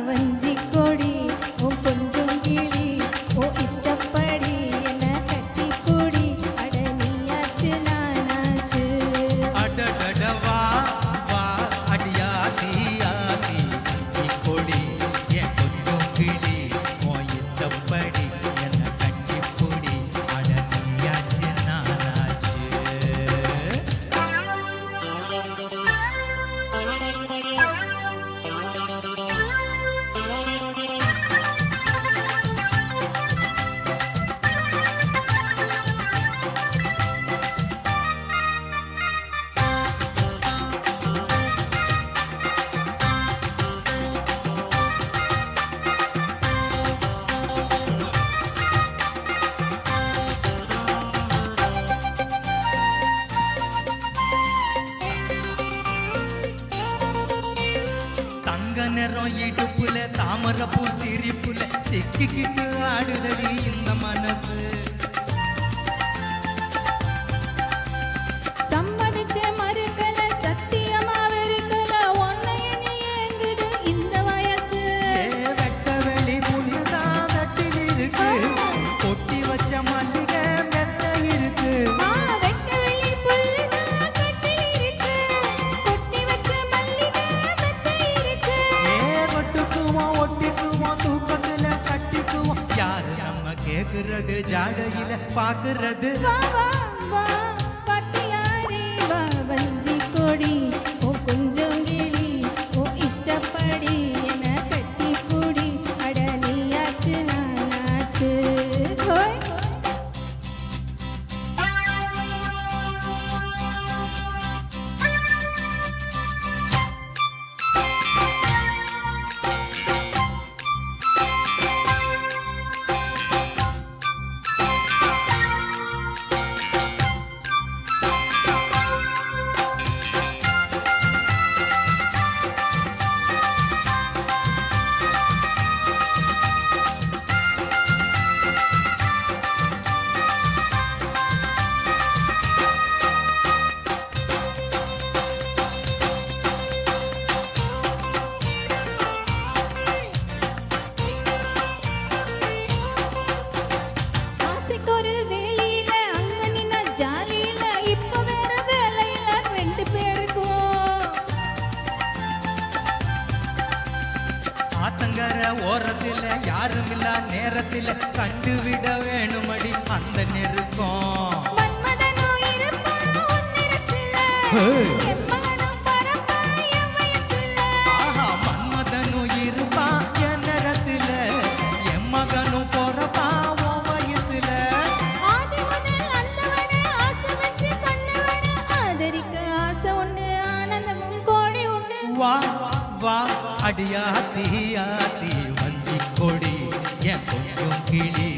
வஞ்சி கொடி ஓ கொஞ்சம் கிளி ஓ இஷ்டப்படி என்ன கட்டி கொடி அட நீயாச்சு நானாச்சு அடடடவா வா அடியாதி ஆதி வஞ்சி கொடி என் கொஞ்சம் கிளி ஓ இஷ்டப்படி என்ன கட்டி கொடி அட நீயாச்சு நானாச்சு தங்க நிறம் இடுப்புல தாமரப்பூ சிரிப்புல சிக்கிக்கிட்டு ஆடுதடி இந்த மனசு சம்மதிச்ச மறுக்கல சத்தியமா வெறுக்கல உன்னைய நீ ஏங்குது இந்த வயசு வெட்ட வெளி புல்லுதான் வெட்டில் இருக்கு கொட்டி வச்ச மல்லிகை மெத்த இருக்கு வெட்ட வெளி புல்லுதான் கட்டி இருக்கு கொட்டி வச்ச மல்லிகை மெத்த இருக்கு கொட்டுக்குவோம் ஒட்டிக்குவோம் தூக்கத்துல கட்டிக்குவோம் யாரு நம்ம கேக்குறது ஜாடையில பாக்குறது வா வா வா பத்தியாரே வா வஞ்சி கொடி ஓ கொஞ்சம் கிளி ஓ இஷ்டப்படி என்ன கட்டி புடி அட நீயாச்சு நானாச்சு ஹோய் ஆசைக்கொரு வேலையில அங்க நின்ன ஜாலியில இப்ப வேற வேலையில ரெண்டு பேருக்கும் ஆத்தங்கர ஓரத்துல யாரும் இல்ல நேரத்துல கண்டுவிட வேணுமடி அந்த நெருக்கம் மன்மதனோ இருப்பான் உன்னிடத்துல எம்மகனும் பரப்பான் என் வயத்துல ஆஹா மன்மதனும் இருப்பான் என் நேரத்துல என் மகனும் பொறப்பான் உன் வயத்துல ஆதி முதல் அந்தவரை ஆசை வச்சு கொண்டவரை ஆதரிக்க ஆசை உண்டு ஆனந்தமும் கோடி உண்டு வா வா அடியாத்தி ஆத்தி வஞ்சி கொடி என் கொஞ்சம் கிளி